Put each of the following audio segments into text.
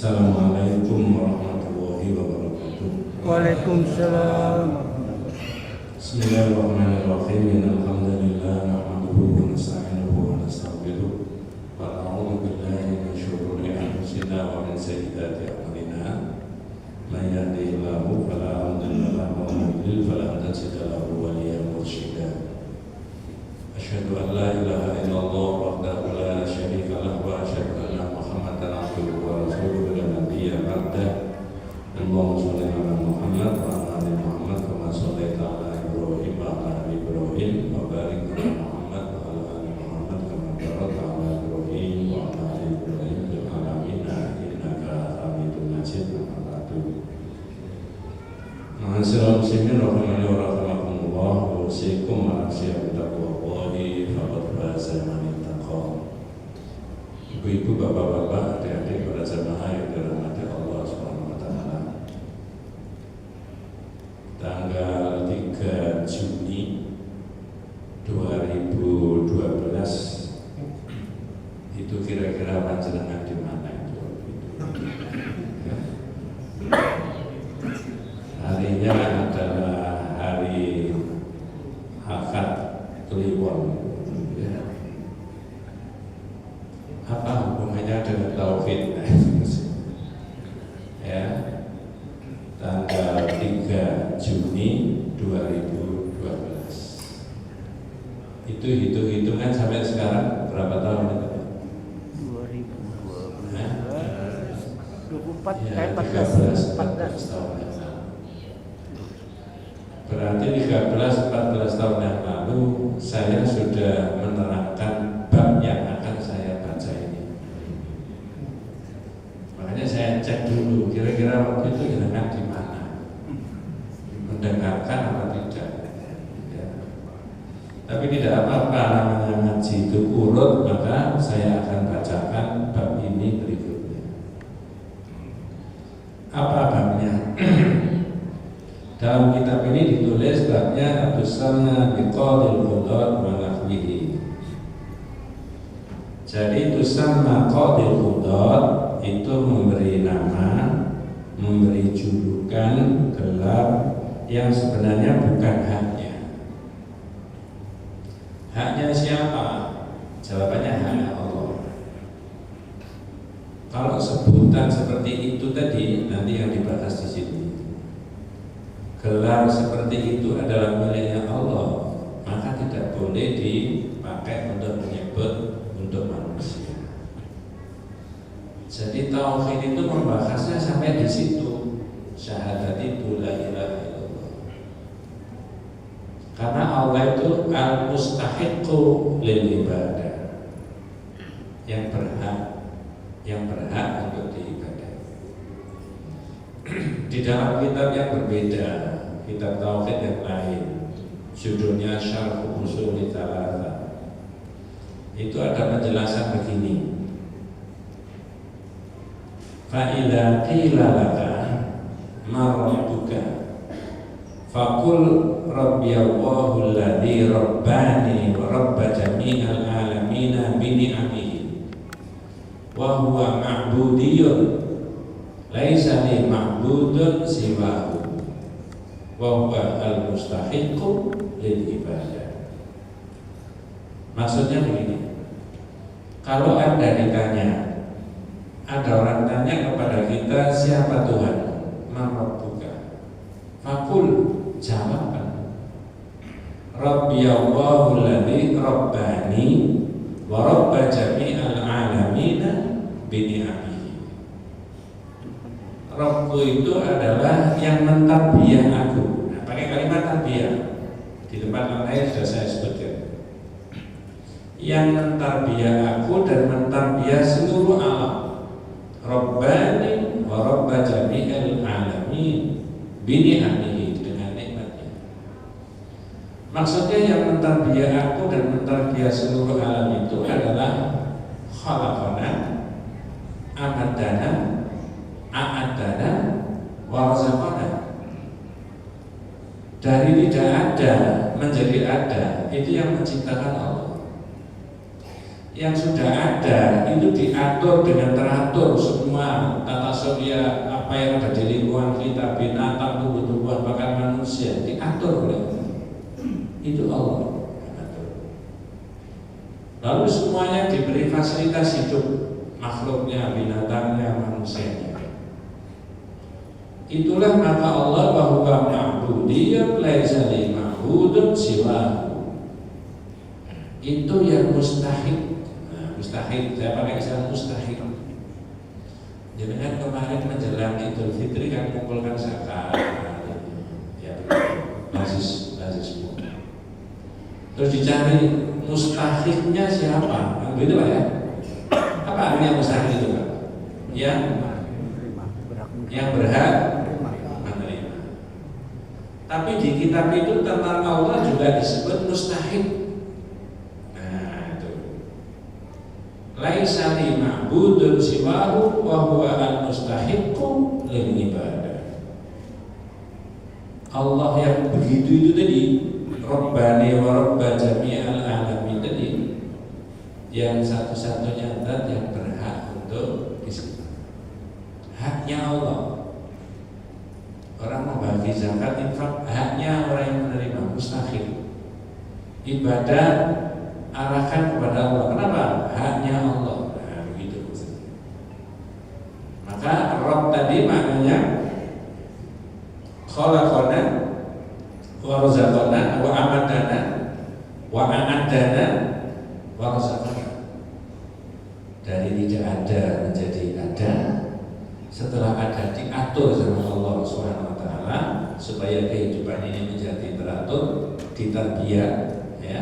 Assalamualaikum warahmatullahi wabarakatuh. Waalaikumsalam. Bismillahirrahmanirrahim. Alhamdulillah nahmaduhu wa nasta'inuhu wa nastaghfiruh wa na'udzu billahi min shururi anfusina wa min sayyiati a'malina. May yahdihillahu fala mudilla lahu wa may yudlil fala hadiya lahu waliyyan mursyida. Asyhadu an la ilaha illallah wahdahu la syarika lahu wa asyhadu anna Muhammadan abduhu wa rasuluhu la nabiyya ba'dah. Allahumma shalli ala Muhammad wa ala ali Muhammad kama shallaita ala Ibrahim wa ala ali Ibrahim wa barik ala Muhammad wa ala ali Muhammad kama barakta ala Ibrahim wa ala ali Ibrahim fil alamin innaka Hamidum Majid. Ma'asyiral muslimin rahimani wa rahimakumullah, wa usikum wa nafsi bittaqwallahi faqad faza man ittaqa. Ibu-ibu, bapak-bapak, adik-adik para jamaah yang dirahmati Allah Subhanahu wa taala. Tanggal 3 Juni 2012 itu kira-kira panjenengan di mana itu? Ya. Harinya adalah hari Ahad Kliwon. Ya. Apa hubungannya dengan tauhid? Ya. Tanggal 3 Juni 2012. Itu hitung-hitungan sampai sekarang berapa tahun itu? 2012. Nah, 24 ya, kayak 14 14 tahun yang lalu. Berarti 13-14 tahun yang lalu saya sudah menerangkan bab yang akan saya baca ini. Makanya saya cek dulu kira-kira waktu itu jenengan di mana, mendengarkan apa tidak. Ya. Tapi tidak apa-apa, namanya ngaji itu urut, maka saya akan bacakan bab ini berikutnya. Apa babnya? Dalam kitab ini ditulis babnya Atusanna biqadil qudad wa nahwihi. Jadi tusanna qadil qudad itu memberi nama, memberi julukan, gelar yang sebenarnya bukan haknya. Haknya siapa? Jawabannya haknya Allah. Kalau sebutan seperti itu tadi nanti yang dibahas di sini. Gelar seperti itu adalah miliknya Allah, maka tidak boleh dipakai untuk menyebut untuk manusia. Jadi tauhid itu membahasnya sampai di situ, syahadati la ilaha illallah. Karena Allah itu al-mustahiqu lil ibadah, yang berhak untuk diibadahi. Di dalam kitab yang berbeda, kitab tauhid yang lain, judulnya Syarh Ushul Tsalatsa, itu ada penjelasan begini. Fa idza qila laka ma rabbuka faqul rabbiyallahu alladzi rabbani wa rabba jami'al alamin bi ni'amihi wa huwa ma'budiyyun laisa li ma'budun siwahu wa huwa al-mustahiqu lil ibadah. Maksudnya begini, kalau Anda ditanya, ada orang tanya kepada kita, siapa Tuhan? Man rabbuka? Fakul, jawabkan, Rabbiyallahu alladzi rabbani wa rabba jami'al alamina bi ni'amihi. Rabbu itu adalah yang mentarbiyah aku. Nah, pakai kalimat tarbiyah. Di tempat lain sudah saya sebutkan. Yang mentarbiyah aku dan mentarbiyah seluruh alam. Rabbani wa rabba jami'al alamin bi ni'amihi, dengan nikmatnya. Maksudnya yang mentarbiyah aku dan mentarbiyah seluruh alam itu adalah khalaqana, amadana, a'adana, warazaqana. Dari tidak ada menjadi ada, itu yang menciptakan Allah. yang sudah ada itu diatur dengan teratur semua tata surya apa yang ada di lingkungan kita, binatang, tumbuh-tumbuhan, bahkan manusia diatur oleh itu Allah. Lalu semuanya diberi fasilitas hidup, makhluknya, binatangnya, manusianya. Itulah maka Allah bahwa ma'budiyyun laisa li ma'budun siwahu. Itu yang mustahil. Mustahil, saya pakai istilah mustahil. Jangan kemarin menjelang Idul Fitri kan kumpulkan zakat, ya, basis. Terus dicari mustahilnya siapa? Begitu Pak ya? Apa artinya mustahil itu Pak? Yang berhak menerima. Tapi di kitab itu tentang Allah juga disebut mustahil. Laisa li ma'budun siwahu wa huwa al-mustahiqqu lil ibadah. Allah yang begitu itu tadi, Rabbani wa Rabba jami'al alamin tadi, yang satu-satunya zat yang berhak untuk disembah. Haknya Allah. Orang membagi zakat, infak, haknya orang yang menerima, mustahil. Ibadah arahkan kepada Allah. Kenapa? Haknya Allah. Nah, begitu. Maka Rabb tadi maknanya khalaqana wa razaqana wa amadana wa a'adana wa razaqana. Dari tidak ada menjadi ada, setelah ada diatur sama Allah Subhanahu wa taala supaya kehidupan ini menjadi teratur, ditarbiyah, ya.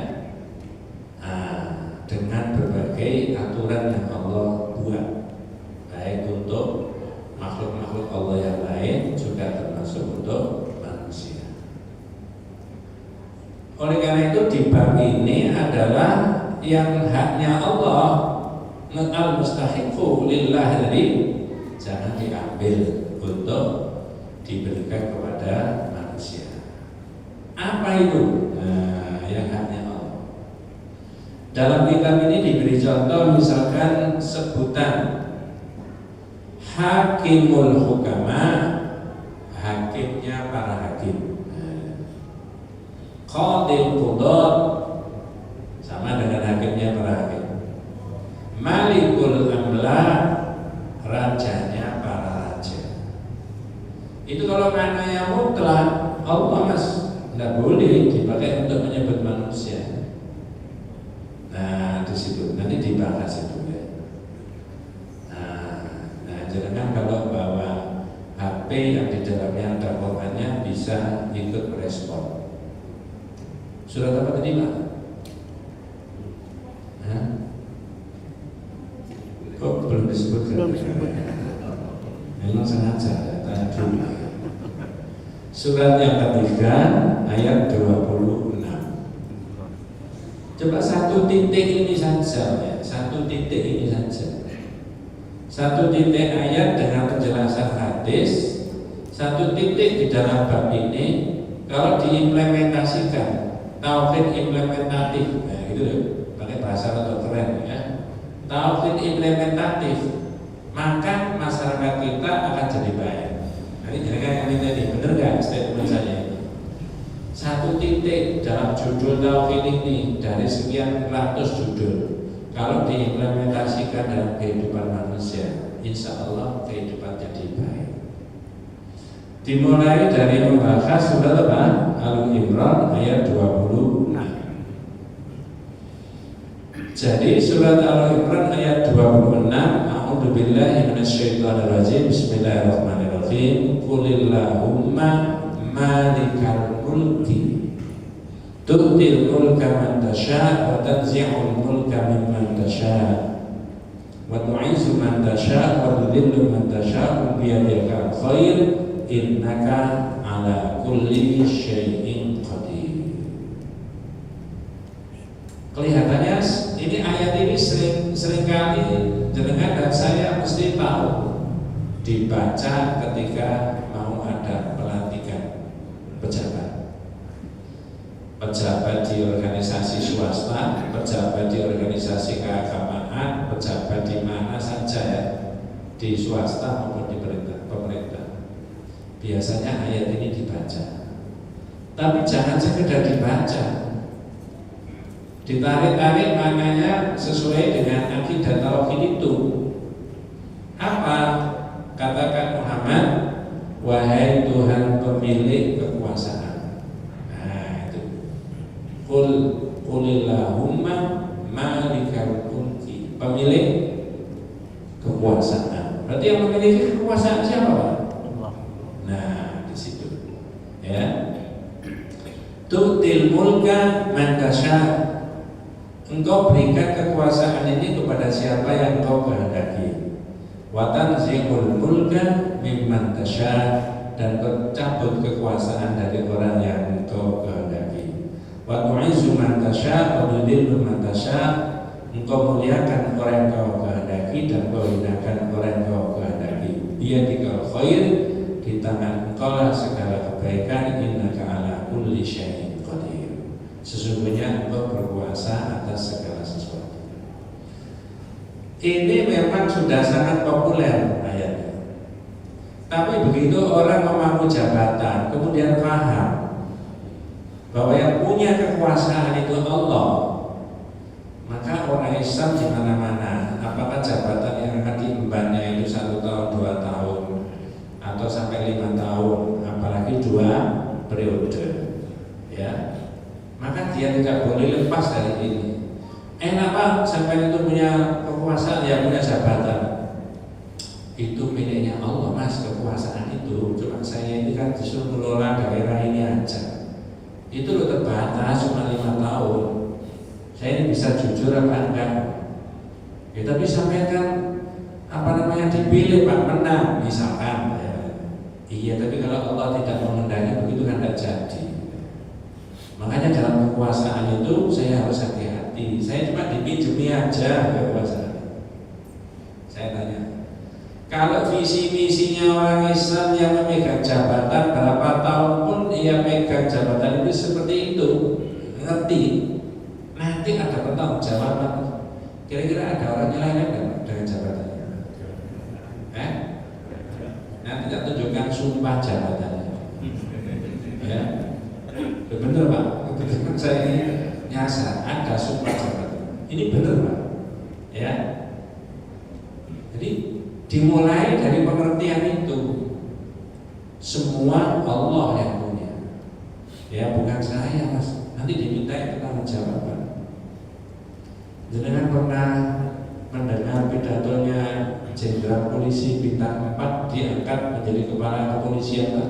Dengan berbagai aturan yang Allah buat, baik untuk makhluk-makhluk Allah yang lain juga termasuk untuk manusia. Oleh karena itu di bab ini adalah yang haknya Allah al-mustahiqu lillah, jadi jangan diambil untuk diberikan kepada manusia. Apa itu? Yang haknya dalam kitab ini diberi contoh, misalkan sebutan hakimul hukama, hakimnya para hakim. Qadil qudat, sama dengan hakimnya para hakim. Malikul amlak, rajanya para raja. Itu kalau maknanya mutlak, Allah mas tidak boleh dipakai untuk menyebut manusia. Nah, di situ nanti dibahas itu ya. Nah, jangan kalau bawa HP yang di dalamnya ada Qurannya bisa ikut merespon. Surat apa tadi Pak? Kok belum disebut? Belum disebut. Memang sengaja ya, tanya dulu. Surat yang ketiga ayat 26. Coba satu titik ini saja ya, satu titik ini saja. Satu titik ayat dengan penjelasan hadis, satu titik di dalam bab ini kalau diimplementasikan tauhid implementatif, nah gitu loh, pakai bahasa atau keren ya. Tauhid implementatif, maka masyarakat kita akan jadi baik. Nanti jangan yang tadi benar nggak statement saya? Satu titik dalam judul tauhid ini dari sekian ratus judul, kalau diimplementasikan dalam kehidupan manusia, insya Allah kehidupan jadi baik. Dimulai dari membahas surat apa? Al-Imran ayat 26. Jadi surat Al-Imran ayat 26, A'udzubillahi minasyaitonirrajim, Bismillahirrahmanirrahim. Qulillahumma malikal mulki tu'til mulka man tasha' wa tanzi'ul mulka mimman tasha' wa tu'izzu man tasha' wa tudhillu man tasha' biyadikal khair innaka ala kulli syai'in qadir. Kelihatannya ini ayat ini seringkali jenengan dan saya mesti tahu dibaca ketika mau ada pelantikan pejabat. pejabat di organisasi swasta, pejabat di organisasi keagamaan, pejabat di mana saja ya, di swasta maupun di pemerintah. Biasanya ayat ini dibaca, tapi jangan sekedar dibaca, ditarik-tarik maknanya sesuai dengan akidah tauhid itu. Apa? Katakan Muhammad, wahai Tuhan pemilik kekuasaan. Nah itu. Qulillahumma malikal mulki, pemilik kekuasaan. Berarti yang memiliki kekuasaan siapa, Pak? Nah, di situ. Ya. Tu'til mulka man tasya. Engkau berikan kekuasaan ini kepada siapa yang engkau kehendaki. Wa tanzihul mulka mimman tasya, dan kau cabut kekuasaan dari orang yang engkau kehendaki. Wa tu'izzu man tasya wa tudhillu man tasya. Engkau muliakan orang yang kau kehendaki dan kau hinakan orang yang kau kehendaki. Biyadikal khair, di tangan engkau lah segala kebaikan. Innaka ala kulli syai'in qadir. Sesungguhnya engkau berkuasa atas segala sesuatu. Ini memang sudah sangat populer ayatnya. Tapi begitu orang memangku jabatan, kemudian paham bahwa yang punya kekuasaan itu Allah, maka orang Islam di mana-mana, apakah jabatan yang akan diembannya itu 1 tahun, 2 tahun, atau sampai 5 tahun, apalagi 2 periode, ya, maka dia tidak boleh lepas dari ini. Enak Pak, sampai itu punya kekuasaan, ya punya jabatan. Itu miliknya Allah Mas, kekuasaan itu. Cuma saya ini kan disuruh mengelola daerah ini aja. Itu loh terbatas, cuma 5 tahun. Saya ini bisa jujur apa enggak? Ya tapi sampaikan apa namanya dipilih Pak, menang misalkan. Ya. Iya, tapi kalau Allah tidak menghendaki begitu kan tidak jadi. Makanya dalam kekuasaan itu saya harus hati-hati. Saya cuma dipinjemi aja kekuasaan. Saya tanya, kalau visi misinya orang Islam yang memegang jabatan berapa tahun pun ia megang jabatan itu seperti itu, ngerti? Nanti ada pertanggungjawaban. Kira-kira ada orang yang lain enggak dengan jabatannya? Nanti kita tunjukkan sumpah jabatannya. Ya, benar Pak. Kebetulan saya ini nyasar, ada sumpah jabatan. Ini benar Pak. Ya. Jadi dimulai dari pengertian itu, semua Allah yang punya. Ya, bukan saya Mas. Nanti diminta pertanggungjawaban. Jenengan pernah mendengar pidatonya Jenderal Polisi Bintang 4 diangkat menjadi kepala kepolisian Pak?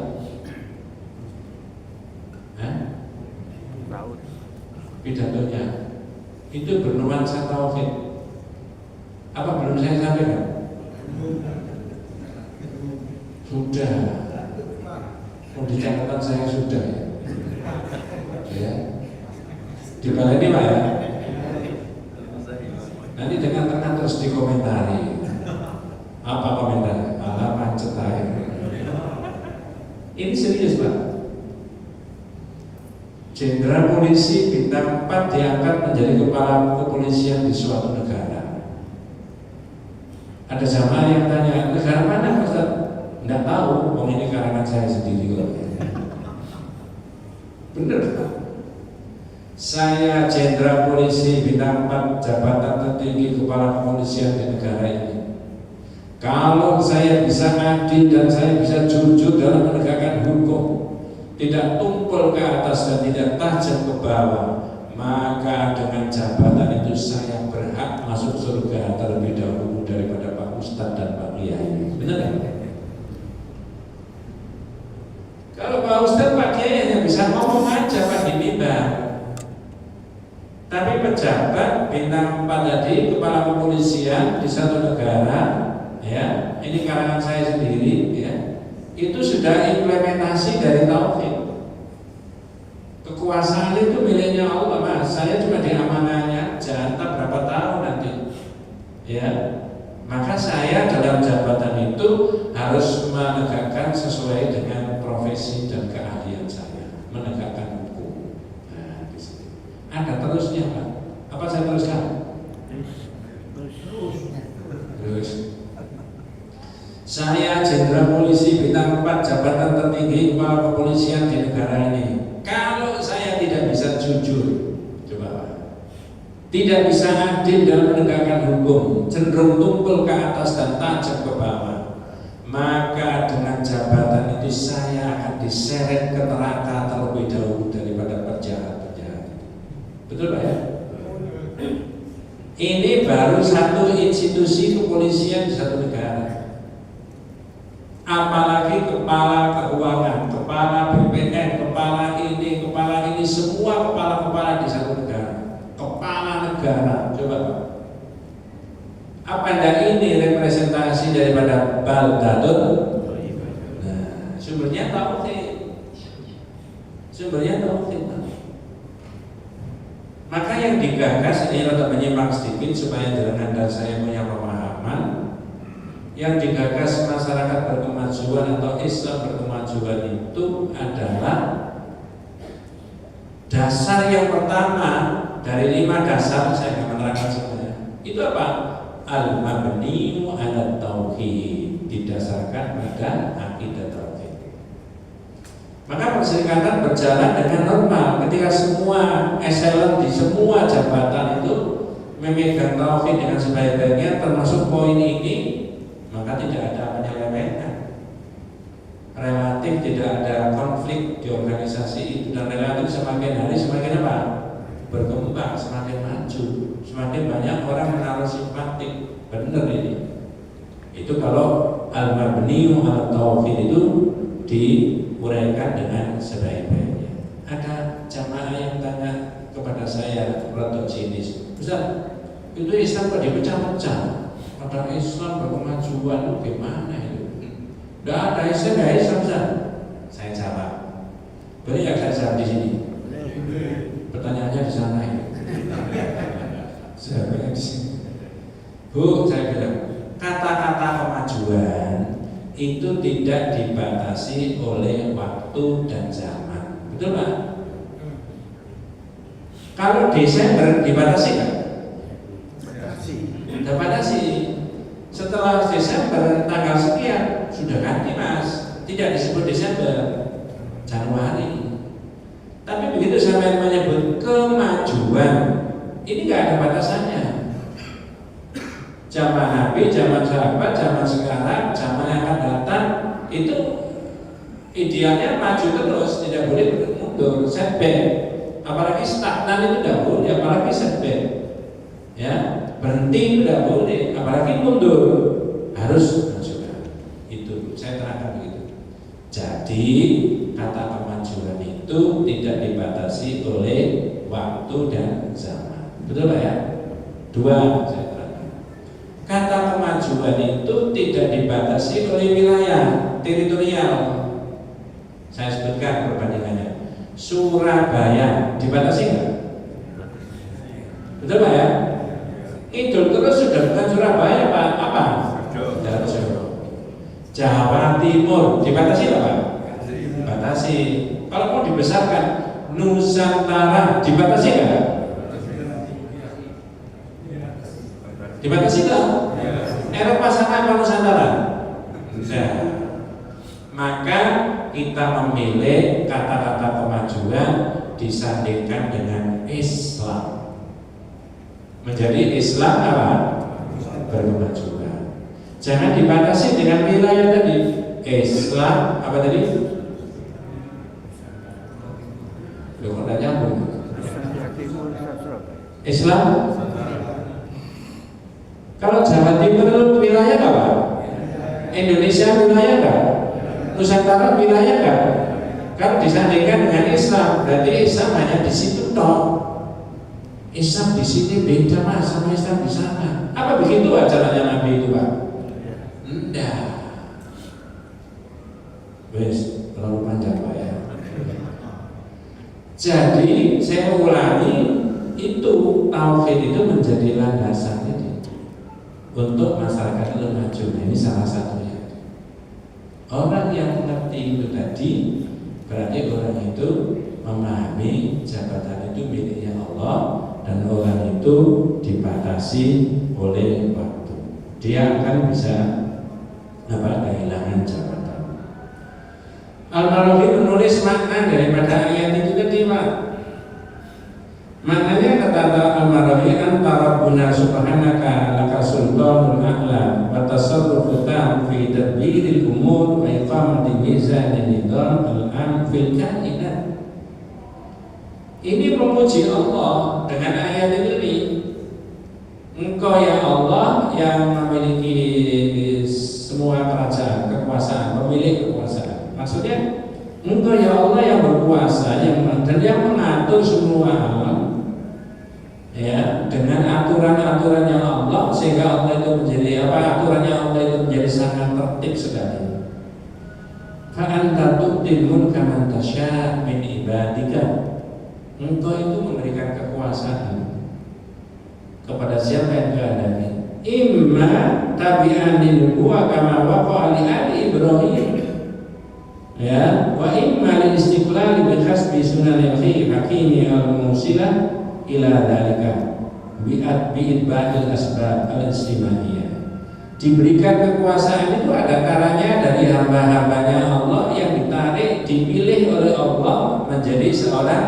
Pidatonya itu bernuansa tauhid. Apa belum saya sampaikan? Sudah. Oh, di catatan saya sudah ya. Ya. Di bawah ini Pak ya. Nanti dengan tenang terus dikomentari. Apa komentar? Alah macet aja. Ini serius Pak. Jenderal Polisi Bintang 4 diangkat menjadi kepala kepolisian di suatu negara. Ada jamaah yang tanya, negara mana Ustaz? Tidak tahu, ini karangan saya sendiri kok. Benar Pak. Saya Jenderal Polisi Bintang 4, jabatan tertinggi kepala kepolisian di negara ini. Kalau saya bisa adil dan saya bisa jujur dalam menegakkan hukum, tidak tumpul ke atas dan tidak tajam ke bawah, maka dengan jabatan itu saya berhak masuk surga terlebih dahulu daripada Pak Ustadz dan Pak Kiai. Benar kan? Kalau Pak Ustadz, Pak Kiai hanya bisa ngomong aja Pak di mimbar. Tapi pejabat Bintang 4 tadi, kepala kepolisian di satu negara, ya, ini karangan saya sendiri, ya, itu sudah implementasi dari tauhid. Kekuasaan itu miliknya Allah Mas. Saya cuma diamanahnya aja, entah berapa tahun nanti, ya. Maka saya dalam jabatan itu harus menegakkan sesuai dengan profesi dan keahlian saya, menegakkan hukum. Nah, terusnya Pak? Apa saya teruskan? Terus. Saya Jenderal Polisi Bintang 4, jabatan tertinggi kepala kepolisian di negara ini. Kalau saya tidak bisa jujur, coba Pak, tidak bisa adil dalam menegakkan hukum, cenderung tumpul ke atas dan tajam ke bawah, maka dengan jabatan itu saya akan diseret ke neraka terlebih dahulu daripada penjahat-penjahat. Betul Pak ya? Ini baru satu institusi kepolisian di satu negara. Apalagi kepala keuangan, kepala BPN, kepala ini, semua kepala-kepala di satu negara. Kepala negara, coba Pak. Apa enggak ini representasi daripada Baldatun? Nah, sumbernya tauhid. Maka yang digagas ini rada menyimpang sedikit supaya dengan Anda saya punya pemahaman. Yang digagas masyarakat berkemajuan atau Islam berkemajuan itu adalah dasar yang pertama dari 5 dasar, saya akan menerangkan semuanya. Itu apa? Al-mabni'u 'ala tauhid, didasarkan pada akidah tauhid. Maka perserikatan berjalan dengan normal ketika semua eselon di semua jabatan itu memegang tauhid dengan sebaik-baiknya, termasuk poin ini. Maka tidak ada penyelewengan, relatif tidak ada konflik di organisasi itu, dan relatif semakin hari semakin apa? Berkembang, semakin maju, semakin banyak orang menaruh simpatik. Benar ini. Itu kalau al-mabni'u 'ala tauhid itu diuraikan dengan sebaik-baiknya. Ada jamaah yang tanya kepada saya, rada sinis, Ustaz, itu Islam kok dipecah-pecah? Padahal Islam berkemajuan itu gimana itu? Tidak ada Islam, ya Islam Ustaz. Saya jawab. Boleh nggak saya jawab di sini? Pertanyaannya di sana ya. Saya bilang di sini. Bu, saya bilang, kata-kata kemajuan itu tidak dibatasi oleh waktu dan zaman. Betul Pak? Kalau Desember dibatasi nggak? Dibatasi. Setelah Desember tanggal sekian sudah ganti Mas, tidak disebut Desember, Januari. Tapi begitu sampai menyebut kemajuan, ini nggak ada batasannya. Zaman Nabi, zaman sahabat, zaman sekarang, zaman yang akan datang, itu idealnya maju terus, tidak boleh mundur, setback. Apalagi stagnan itu tidak boleh, apalagi setback. Ya, berhenti itu tidak boleh, apalagi mundur, harus maju. Itu saya terangkan begitu. Jadi kata kemajuan itu tidak dibatasi oleh waktu dan zaman. Betul Pak ya? 2, saya terangkan. Kata kemajuan itu tidak dibatasi oleh wilayah teritorial. Saya sebutkan perbandingannya. Surabaya dibatasi nggak? Betul Pak ya? Idul terus sudah bukan Surabaya Pak, apa? Jawa Timur dibatasi nggak Pak? Dibatasi. Kalau mau dibesarkan, Nusantara dibatasi nggak? Dibatasi nggak? Eropa sana apa Nusantara? Nah, maka kita memilih kata-kata kemajuan disandingkan dengan Islam. Menjadi Islam apa? Berkemajuan. Jangan dibatasi dengan wilayah tadi. Islam apa tadi? Loh, kok tidak nyambung? Islam. Kalau Jawa Timur wilayah apa? Indonesia wilayah apa? Nusantara wilayah apa? Kalau disandingkan dengan Islam, berarti Islam hanya di situ toh. Islam di sini beda Mas sama Islam di sana. Apa begitu acaranya Nabi itu Pak? Enggak. Wes, terlalu panjang Pak ya. Jadi saya ulangi, itu tauhid itu menjadi landasan untuk masyarakat itu maju. Ini salah satunya. Orang yang mengerti itu tadi berarti orang itu memahami jabatan itu miliknya Allah dan orang itu dibatasi oleh waktu. Dia akan bisa kehilangan jabatan. Al-Marawi menulis makna daripada ayat itu tadi, Pak. Maknanya kata Al-Marawi, antara Rabbuna subhanaka laka sultanul a'la wa tasarrufu tam fi tadbiril umur wa iqamati mizanil nidam al-am fil kainat. Ini memuji Allah dengan ayat ini. Engkau ya Allah yang memiliki semua kerajaan, kekuasaan, pemilik kekuasaan. Maksudnya engkau ya Allah yang berkuasa, dan yang mengatur semua alam, ya, dengan aturan-aturannya Allah, sehingga Allah itu menjadi aturannya Allah itu menjadi sangat tertib sekali. Fa anta tu'til mulka man tasya' min ibadika. Engkau itu memberikan kekuasaan kepada siapa yang kehendaki. Imma tabi'an linubuwah kama waqa'a li ali Ibrahim, ya, wa imma li istiqlal bi hasbi sunanil hakimi al-musilah ila dzalika bi'idba'il asbab al-istimaiyah. Diberikan kekuasaan itu ada kalanya dari hamba-hambanya Allah yang ditarik, dipilih oleh Allah menjadi seorang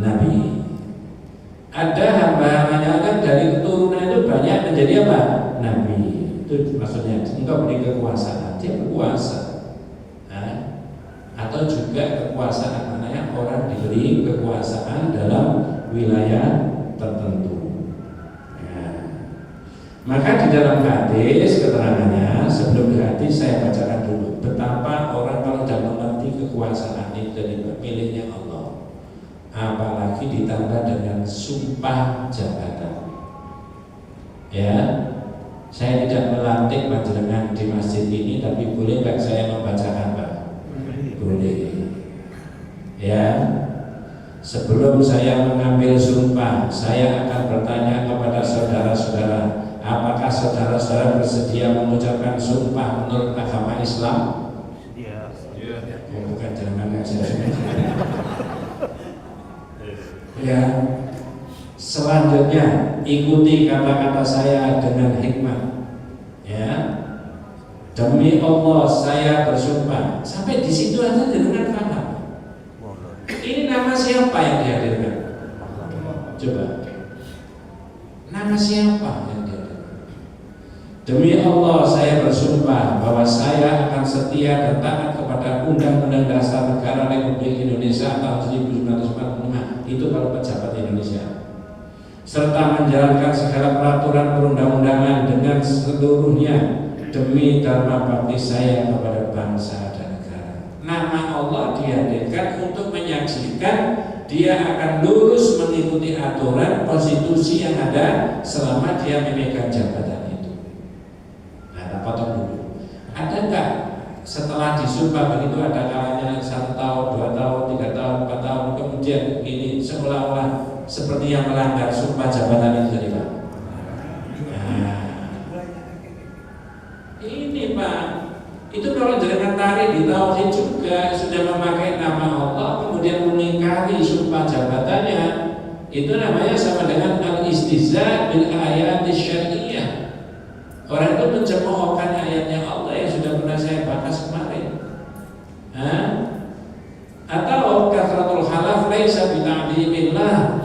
nabi. Ada hamba-hambanya Allah dari keturunan itu banyak menjadi apa? Nabi. Itu maksudnya engkau beri kekuasaan, dia berkuasa. Atau juga kekuasaan, maknanya orang diberi kekuasaan dalam wilayah tertentu. Maka di dalam hadis keterangannya, sebelum di hadis saya bacakan dulu betapa orang kalau sudah mengerti kekuasaan itu dari miliknya Allah, apalagi ditambah dengan sumpah jabatan. Ya, saya tidak melantik panjenengan di masjid ini, tapi boleh nggak saya membacakan, Pak? Boleh. Ya, sebelum saya mengambil sumpah, saya akan bertanya kepada saudara-saudara, apakah saudara-saudara bersedia mengucapkan sumpah menurut agama Islam? Iya. Ya, bukan jangan saya. Ya. Selanjutnya ikuti kata-kata saya dengan hikmah. Ya. Demi Allah saya bersumpah. Sampai di situ aja dengan paham. Ini nama siapa yang dihadirkan? Coba. Nama siapa yang dihadirkan? Demi Allah saya bersumpah bahwa saya akan setia dan taat kepada Undang-Undang Dasar Negara Republik Indonesia tahun 1945. Itu kalau pejabat Indonesia. Serta menjalankan segala peraturan perundang-undangan dengan seluruhnya demi dharma bakti saya kepada bangsa dan negara. Nama Allah dihadirkan untuk menyaksikan dia akan lurus mengikuti aturan konstitusi yang ada selama dia memegang jabatan itu. Nah, potong dulu. Ada enggak setelah disumpah begitu ada kalanya 1 tahun, 2 tahun, 3 tahun, 4 tahun kemudian ini seolah-olah seperti yang melanggar sumpah jabatan itu tadi, Pak? Ini Pak, itu kalau jenengan tarik di tauhid juga sudah memakai nama Allah kemudian mengingkari sumpah jabatannya, itu namanya sama dengan al-istihza bil ayat syar'iyyah. Orang itu mencemoohkan ayatnya Allah yang sudah pernah saya bahas kemarin. Atau kathratul halaf laisa bi ta'dhimillah.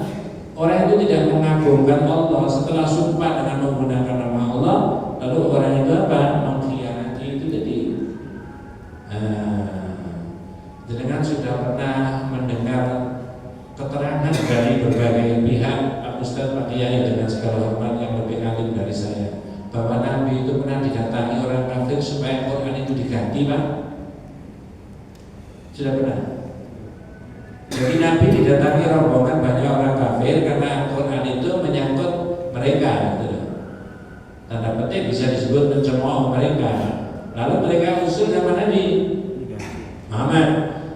Orang itu tidak mengagungkan Allah setelah sumpah dengan menggunakan nama Allah, lalu orang itu apa? Mengkhianati itu tadi. Jenengan sudah pernah mendengar keterangan dari berbagai pihak, Pak Ustadz, Pak Kiai dengan segala hormat yang lebih alim dari saya, bahwa Nabi itu pernah didatangi orang kafir supaya Quran itu diganti, Pak. Sudah pernah? Jadi Nabi didatangi rombongan banyak orang kafir karena Al-Quran itu menyangkut mereka, gitu. Tanda petik bisa disebut mencemooh mereka. Lalu mereka usul sama Nabi Muhammad,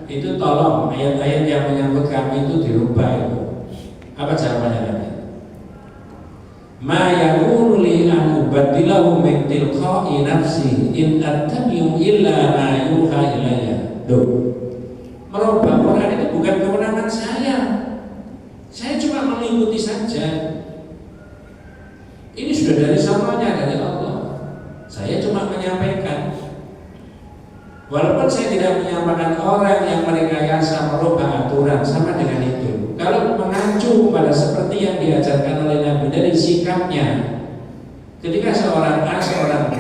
itu tolong ayat-ayat yang menyangkut kami itu dirubah itu. Apa jawabannya Nabi? Ma yakunu li an ubaddilahu min tilqa'i nafsi in attabi'u illa ma yuha ilayya. Merubah Quran itu bukan kewenangan saya. semuanya dari Allah. Saya cuma menyampaikan. Walaupun saya tidak menyampaikan orang yang merekayasa merubah aturan, sama dengan itu. Kalau mengacu pada seperti yang diajarkan oleh Nabi dari sikapnya, ketika seorang A, seorang B,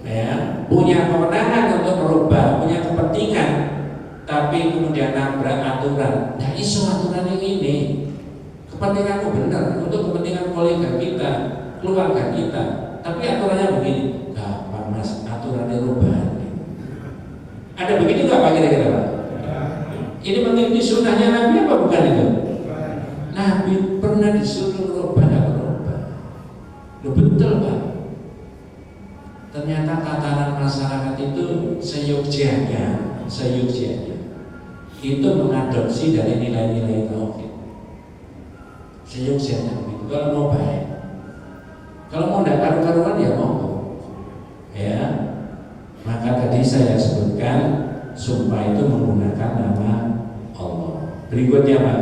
ya, punya kewenangan untuk merubah, punya kepentingan, tapi kemudian nabrak aturan, nah isu aturan yang ini, kepentinganku benar untuk kepentingan kolega kita, keluarga kita, tapi aturannya begini, gampang mas, aturannya rubah. Ada begitu nggak Pak kira-kira Pak? Ini mengikuti sunnahnya Nabi apa bukan itu? Nabi pernah disuruh merubah, tidak merubah. Betul Pak. Ternyata tatanan masyarakat itu seyogyanya itu mengadopsi dari nilai-nilai tauhid. Seyogyanya begitu. Kalau mau baik, kalau mau tidak karu-karuan ya monggo. Ya. Maka tadi saya sebutkan sumpah itu menggunakan nama Allah. Berikutnya Pak,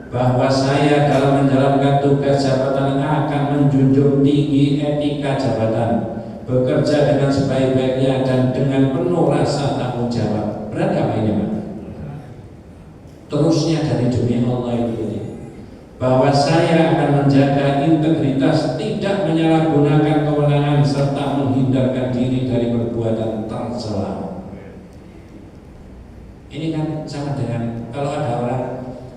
bahwa saya dalam menjalankan tugas jabatan akan menjunjung tinggi etika jabatan, bekerja dengan sebaik-baiknya dan dengan penuh rasa tanggung jawab. Berat apa ini Pak? Terusnya dari demi Allah itu, bahwa saya akan menjaga integritas, tidak menyalahgunakan kewenangan serta menghindarkan diri dari perbuatan tercela. Ini kan sama dengan kalau ada orang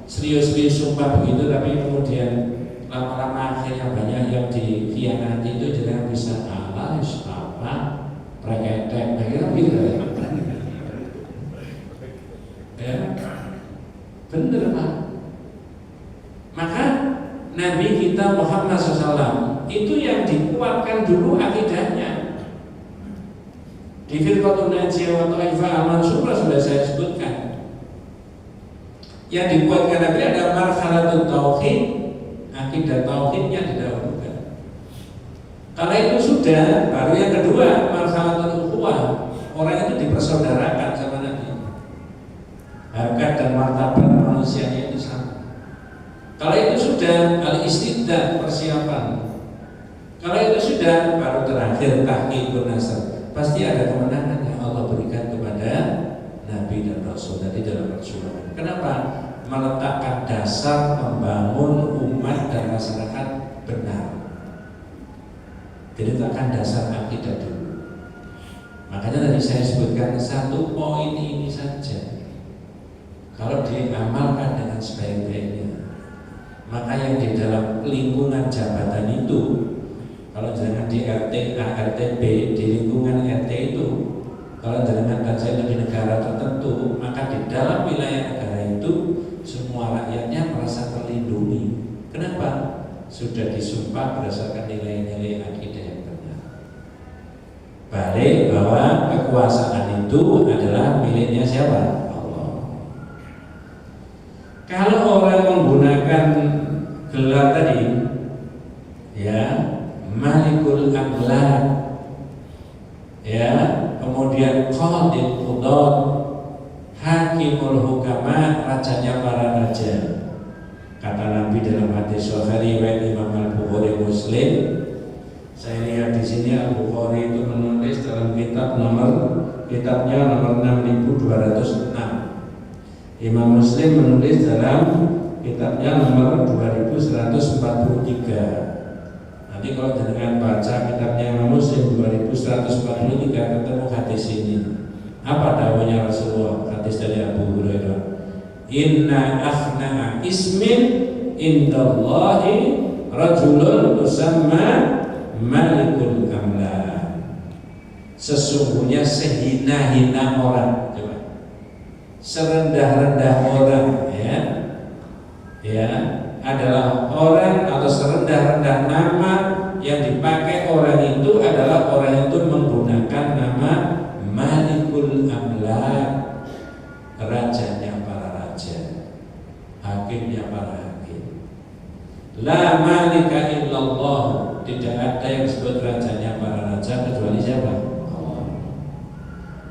serius-serius sumpah begitu, tapi kemudian lama-lama akhirnya banyak yang dikhianati, itu jangan bisa apa preketek, kira gitu ya. Bener Pak. Maka Nabi kita Muhammad SAW itu yang dikuatkan dulu akidahnya. Di Firqatun Najiyah wa Taifah Al-Mansurah sudah saya sebutkan. Yang dikuatkan Nabi ada marhalatut tauhid, akidah tauhidnya didahulukan. Kalau itu sudah, baru yang kedua marhalatul ukhuwah, orang itu dipersaudarakan sama Nabi. Harkat dan martabat manusianya itu sama. Kalau itu sudah al-istidah, persiapan. Kalau itu sudah, baru terakhir tahqiqun nasab. Pasti ada kemenangan yang Allah berikan kepada Nabi dan Rasul tadi dalam perjuangan. Kenapa? Meletakkan dasar membangun umat dan masyarakat benar. Diletakkan dasar akidah dulu. Makanya tadi saya sebutkan satu poin ini saja. Kalau diamalkan dengan sebaik-baiknya, maka yang di dalam lingkungan jabatan itu, kalau jangan di RT, RTB, di lingkungan RT itu, kalau jangan baca itu di negara tertentu, maka di dalam wilayah negara itu semua rakyatnya merasa terlindungi. Kenapa? Sudah disumpah berdasarkan nilai-nilai akidah yang benar. Balik bahwa kekuasaan itu adalah miliknya siapa? Kalau orang menggunakan gelar tadi, ya, Malikul Amlak, ya, kemudian Qadil Qudat, Hakimul Hukama, rajanya para raja. Kata Nabi dalam hadis Sahih riwayat Imam Al-Bukhari Muslim. Saya lihat di sini Al-Bukhari itu menulis dalam kitabnya nomor 6206. Imam Muslim menulis dalam kitabnya nomor 2143. Nanti kalau dengan baca kitabnya Imam Muslim 2143 ketemu hadis ini. Apa dawuhnya Rasulullah? Hadis dari Abu Hurairah. Inna akhna ismin indallahi rajulun tusamma Malikul Amlak. Sesungguhnya sehina-hina orang, serendah-rendah orang, ya adalah orang atau serendah-rendah nama yang dipakai orang itu adalah orang itu menggunakan nama Malikul Amlak, rajanya para raja, hakimnya para hakim. La malika illallah, tidak ada yang disebut rajanya para raja kecuali siapa?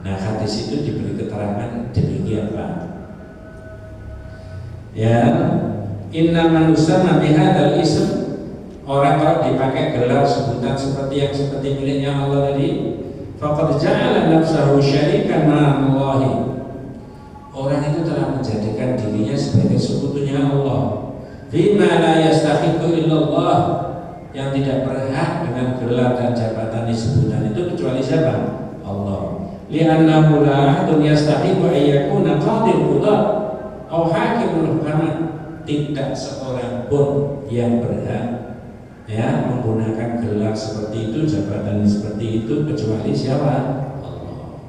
Nah, hadis itu diberi keterangan demikian Pak. Ya, inna manusia bihadzal ism, Orang kalau dipakai gelar sebutan seperti miliknya Allah tadi, faqad ja'ala nafsahu syarikan ma'allahi. Orang itu telah menjadikan dirinya sebagai sekutunya Allah. Bima la yastahiqu illallah, yang tidak berhak dengan gelar dan jabatan sebutan itu kecuali siapa? Allah. Li'annahu la ahadun yastahiqu an yakuna qadil qudha aw hakimul hukama. Tidak seorang pun yang berhak menggunakan gelar seperti itu, jabatan seperti itu kecuali siapa? Allah.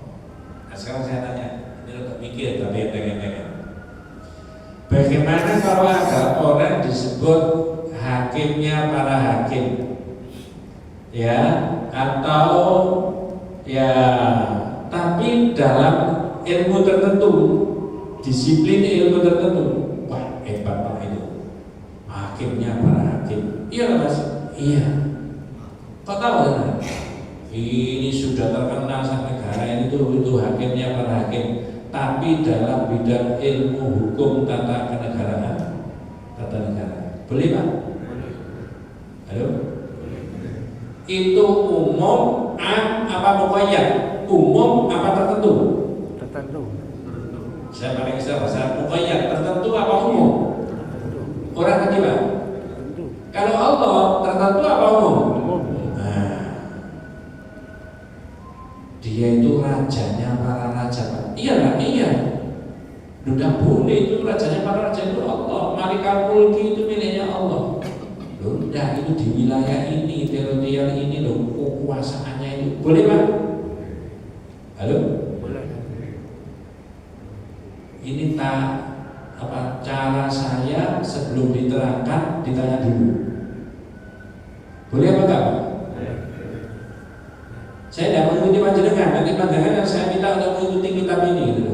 Nah, sekarang saya tanya, ini untuk mikir tapi pengen-pengen. Bagaimana kalau ada orang disebut hakimnya para hakim, atau tapi dalam ilmu tertentu, disiplin ilmu tertentu, wah hebat Pak itu, hakimnya para hakim. Iya Mas, iya. Kok tahu kan? Ini sudah terkenal sampai negara ini itu hakimnya para hakim. Tapi dalam bidang ilmu hukum tata kenegaraan, tata negara, boleh Pak? Halo? Itu umum, apa muqayyad? Umum apa tertentu? Tertentu. Saya paling istilah bahasa muqayyad, tertentu apa umum? Orang ketiga. Kalau Allah tertentu apa umum? Nah, dia itu rajanya para raja Pak. Iya. Tidak boleh itu rajanya para raja itu Allah. Malikal mulki itu miliknya Allah. Udah itu di wilayah ini, teritorial ini loh, kekuasaannya itu. Boleh Pak? Halo? Boleh. Ini cara saya sebelum diterangkan ditanya dulu. Boleh apa enggak Pak? Saya tidak mengikuti panjenengan, nanti panjenengan yang saya minta untuk mengikuti kitab ini gitu.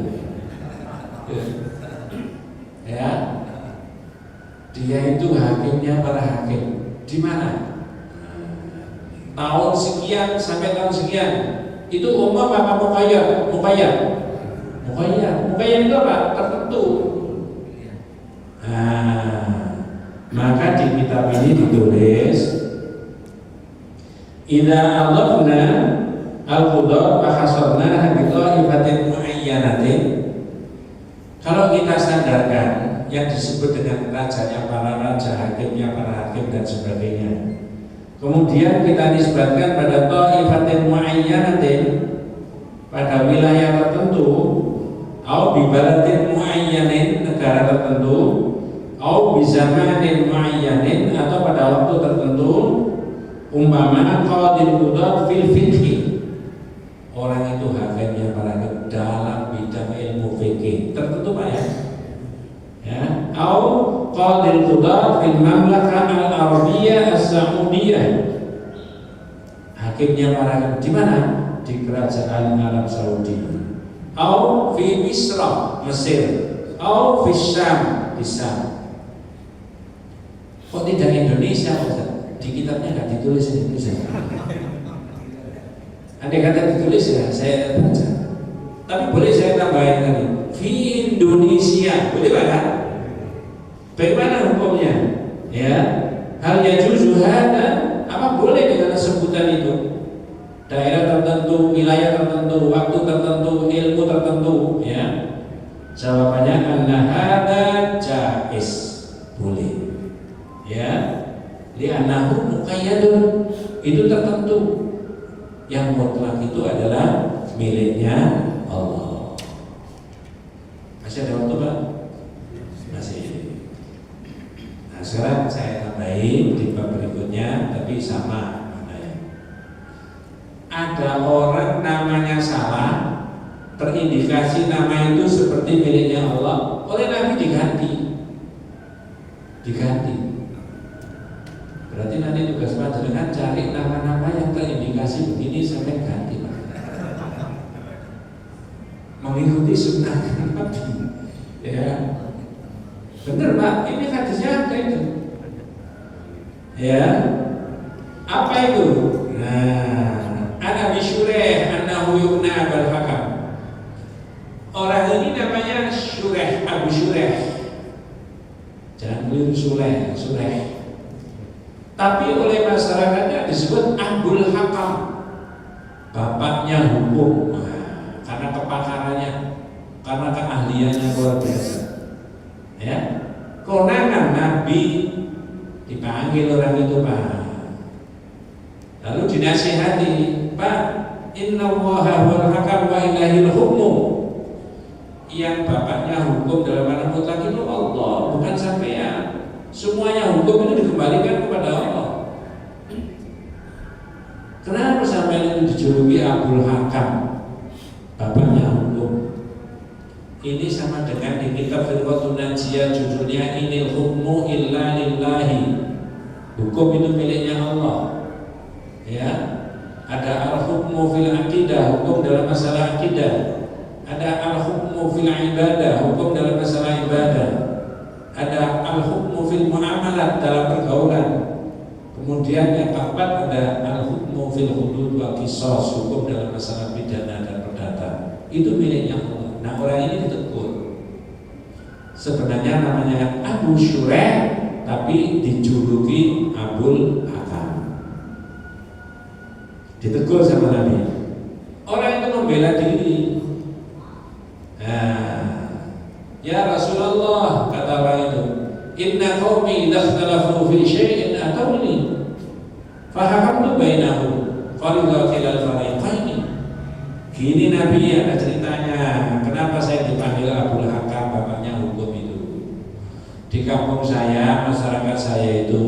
Dia itu hakimnya para hakim. Di mana? Tahun sekian sampai tahun sekian. Itu umum apa muqayyad? Muqayyad itu apa? Tertentu. Maka di kitab ini ditulis idza alafna al-qudha fa hasarna bi ta'ifatin muayyanatin. Kalau kita sandarkan yang disebut dengan rajanya para raja, hakimnya para hakim dan sebagainya, kemudian kita nisbatkan pada ta'ifatin muayyanatin, pada wilayah tertentu, atau bi baladin muayyanin, negara tertentu, atau bi zamanin muayyanin, atau pada waktu tertentu. Umpama qadil qudhat fil fiqh, orang itu hakimnya para hakim dalam bidang ilmu fikih tertentu Pak ya. Atau qadil qudhat fil mamlakah al-arabiyyah as-saudiyah, hakimnya para hakim di mana? Di kerajaan Arab Saudi. Atau fi Misra, Mesir. Atau fi Syam, di Syam. Kok tidak Indonesia Ustaz? Di kitabnya nggak ditulis Indonesia. Andai kata ditulis ya saya baca. Tapi boleh saya tambahin tadi. Fi Indonesia, boleh Pak? Bagaimana hukumnya? Hal yajuzu hada, apa boleh dengan sebutan itu? Daerah tertentu, wilayah tertentu, waktu tertentu, ilmu tertentu, Jawabannya anna hada jaiz, boleh. Li'annahu muqayyadun, itu tertentu. Yang mutlak itu adalah miliknya Allah. Masih ada waktu Pak? Masih. Nah sekarang saya tambahin di bab berikutnya, tapi sama maknanya. Ada orang namanya salah, terindikasi nama itu seperti miliknya Allah, oleh Nabi diganti. Berarti nanti tugas panjenengan cari nama-nama yang terindikasi begini sampai ganti Pak. Mengikuti sunnah Nabi. Benar Pak, ini hadisnya ada itu. Apa itu? Ana bisyureh annahu yu'na Abul Hakam. Orang ini namanya Syureh, Abu Syureh. Jangan keliru Sureh. tapi oleh masyarakatnya disebut Abul Hakam, bapaknya hukum. Nah, karena kepakarannya, karena keahliannya luar biasa. Ya, konangan Nabi dipanggil orang itu, Pak. Lalu dinasihati, Pak, Inna Allaha wal hakam wa ilahil hukmu. Yang bapaknya hukum dalam makna mutlak itu Allah, bukan sampean. Semuanya hukum itu dikembalikan kepada Allah. Kenapa sampean itu dijuluki Abul Hakam, bapaknya hukum? Ini sama dengan di kitab Firqatun Najiyah judulnya Inil hukmu illa lillahi. Hukum itu miliknya Allah. Ya, ada al-hukmu fil aqidah, hukum dalam masalah akidah. Ada al-hukmu fil ibadah, hukum dalam masalah ibadah. Ada al-hukmu fil muamalat, dalam pergaulan. Kemudian yang keempat ada al-hukmu fil hudud wa qisas, hukum dalam masalah pidana dan perdata. Itu miliknya Allah. Nah, orang ini ditegur. Sebenarnya namanya Abu Syureh, tapi dijuluki Abul Hakam. Ditegur sama Nabi. Orang itu membela diri. Ya Rasulullah, kata orang itu, Inna qaumi idza ikhtalafu fi syai'in atawni fa hakamtu bainahum fariḍa kilal fariqaini. Gini Nabi, ada ceritanya. Kenapa saya dipanggil Abul Hakam, bapaknya hukum itu? Di kampung saya, masyarakat saya itu,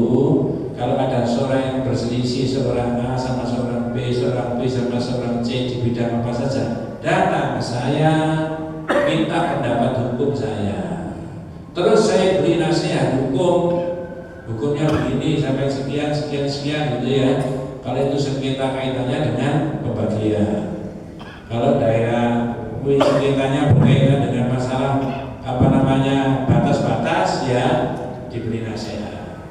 kalau ada seorang yang berselisih, seorang A sama seorang B, seorang B sama seorang C di bidang apa saja, datang saya minta pendapat hukum saya. Terus saya beri nasihat hukum, hukumnya begini sampai sekian sekian sekian gitu ya. Kalau itu sengketa kaitannya dengan pembagian. Kalau daerah sengketanya berkaitan dengan masalah apa namanya batas-batas, ya diberi nasihat.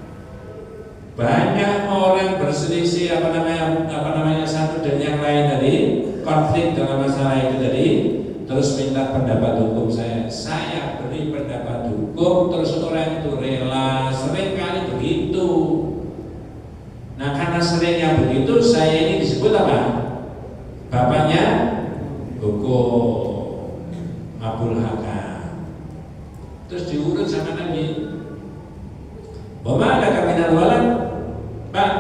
Banyak orang berselisih apa namanya satu dan yang lain tadi, konflik dalam masalah itu tadi, terus minta pendapat hukum saya beri pendapat hukum, terus orang itu rela. Sering kali begitu. Nah, karena seringnya begitu, saya ini disebut apa? Bapaknya hukum, Abul Hakam. Terus diurut sama Nabi. Bapak ada kaminan walad, Pak.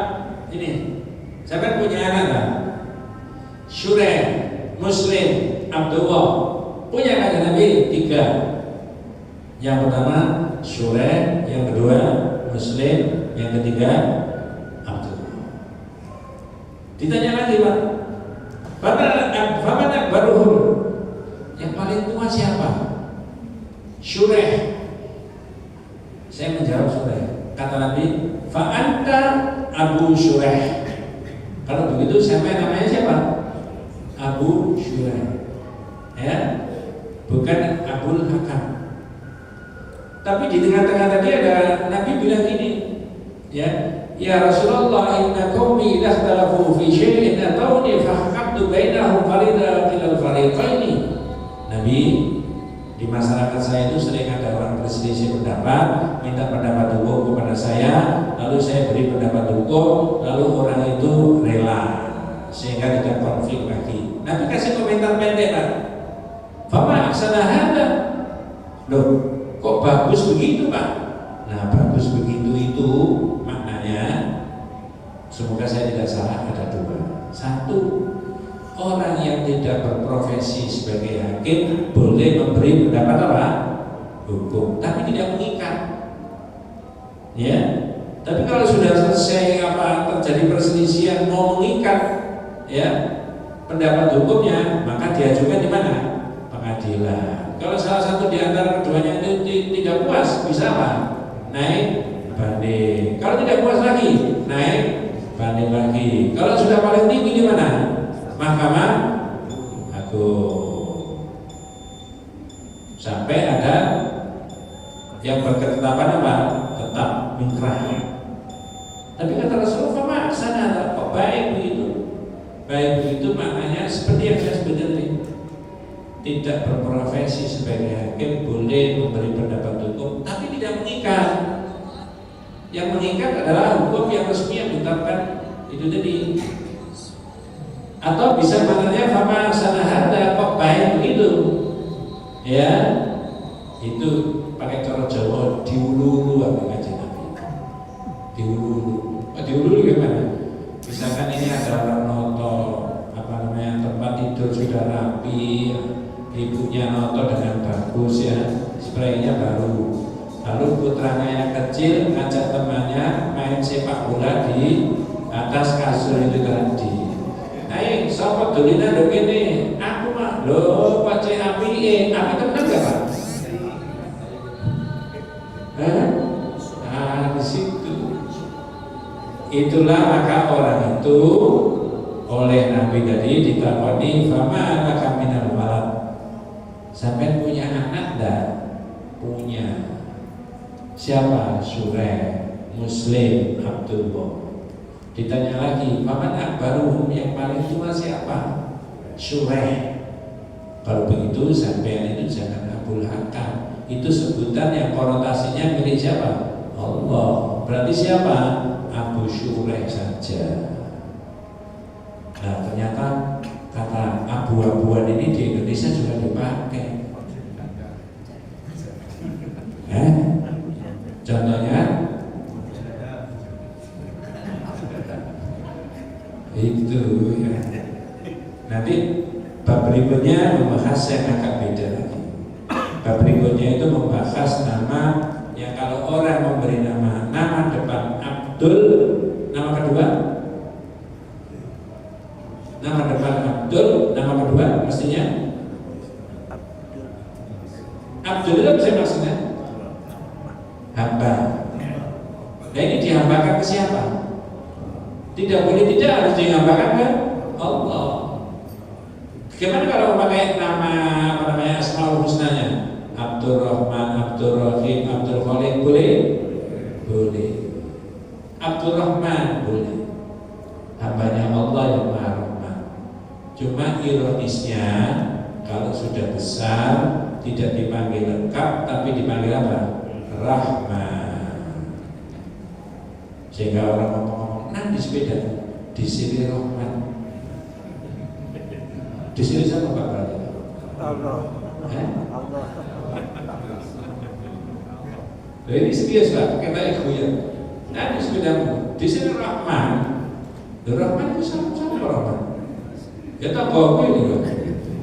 Ini, saya kan punya anak, Pak. Syureh, Muslim, Abdullah. Punya kan Nabi 3. Yang pertama Syureh, yang kedua Muslim, yang ketiga Abdullah. Ditanya lagi, Pak, Faman akbaruhum, yang paling tua siapa? Syureh. Saya menjawab Syureh. Kata Nabi, fa anta Abu Syureh. Kalau begitu siapa namanya siapa? Abu Syureh. Ya, bukan Abul Hakam. Tapi di tengah-tengah tadi ada Nabi bilang gini, ya Rasulullah, inna qaumi idza ikhtalafu fi syai'in atawni fa hakamtu bainahum fariḍa kilal fariqaini. Nabi, di masyarakat saya itu sering ada orang berselisih pendapat, minta pendapat hukum kepada saya, lalu saya beri pendapat hukum, lalu orang itu rela, sehingga tidak konflik lagi. Nabi kasih komentar pendek, Pak. Fama aksana hada. Loh, kok bagus begitu, Pak? Nah, bagus begitu itu maknanya, semoga saya tidak salah, ada 2. 1, orang yang tidak berprofesi sebagai hakim boleh memberi pendapat apa? Hukum, tapi tidak mengikat. Ya, tapi kalau sudah selesai terjadi perselisihan mau mengikat, ya, pendapat hukumnya, maka diajukan di mana? Pengadilan. Kalau salah satu di antara keduanya itu tidak puas, bisa apa? Naik banding. Kalau tidak puas lagi, naik banding lagi. Kalau sudah paling tinggi di mana? Mahkamah Agung. Sampai ada yang berketetapan apa? Tetap mingkrah. Tapi kata Rasulullah, maksana kok baik begitu? Baik begitu maknanya seperti yang saya sebutkan tadi. Tidak berprofesi sebagai hakim boleh memberi pendapat hukum, tapi tidak mengikat. Yang mengikat adalah hukum yang resmi yang ditetapkan itu tadi. Atau bisa maknanya fama sanahada, kok baik begitu, ya itu pakai cara Jawa diululu apa kajian Nabi, diululu gimana? Misalkan ini ada orang noto tempat tidur sudah rapi, ibunya noto dengan bagus ya, spraynya baru, lalu putranya yang kecil ngajak temannya main sepak bola di atas kasur itu tadi. Ayo, sapa dolina lho kene? Aku mah lho pace api tenan gak, Pak? Di situ. Itulah maka orang itu oleh Nabi tadi ditakoni fama laka minal walad. Sampai punya anak enggak? Punya. Siapa? Sureh, Muslim, Abdullah. Ditanya lagi, paman akbaruhum yang paling tua siapa? Sureh. Kalau begitu sampean itu jangan Abul Hakam. Itu sebutan yang konotasinya milik siapa? Allah. Berarti siapa? Abu Sureh saja. Nah ternyata kata abu-abuan ini di Indonesia juga dipakai. Contohnya itu ya. Nanti bab berikutnya membahas yang agak beda lagi. Bab berikutnya itu membahas nama yang kalau orang memberi nama depan Abdul, nama kedua nama depan Abdul, nama kedua mestinya Abdul itu bisa maksudnya hamba. Nah ini dihambakan ke siapa? Tidak boleh tidak harus dihambakan ke Allah. Gimana kalau memakai nama Asmaul Husnanya? Abdul Rahman, Abdul Rahim, Abdul Khalik boleh? Boleh. Abdul Rahman boleh. Hambanya Allah yang Maha Rahman. Cuma ironisnya kalau sudah besar tidak dipanggil lengkap tapi dipanggil apa? Rahman. Sehingga orang ngomong di sepeda di sini Rahman. Di sini siapa Pak Berarti? Allah. Allah. Ini serius Pak, kita ikut di sepedamu. Di sini Rahman. Rahman itu sama Rahman. Ya tak bawa ini loh.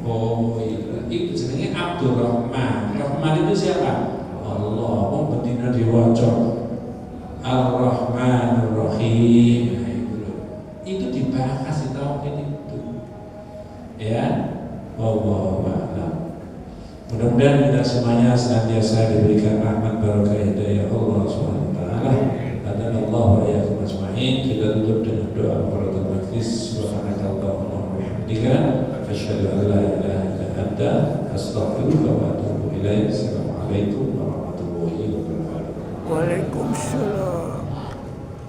Oh iya, itu sebenarnya Abdul Rahman. Rahman itu siapa? Allah. Oh betina diwaca Ar-Rahmanur Rahim. Itu dibahas di tauhid itu. Ya, wallahu a'lam. Mudah-mudahan kita semuanya senantiasa diberikan rahmat barokah hidayah Allah Subhanahu wa taala. Dan Allah wa iyyakum ajma'in. Kita tutup dengan doa kafaratul majlis. Subhanakallahumma wa bihamdika asyhadu an la ilaha illa anta astaghfiruka wa atubu ilaik. Assalamualaikum warahmatullahi wabarakatuh. Waalaikumsalam.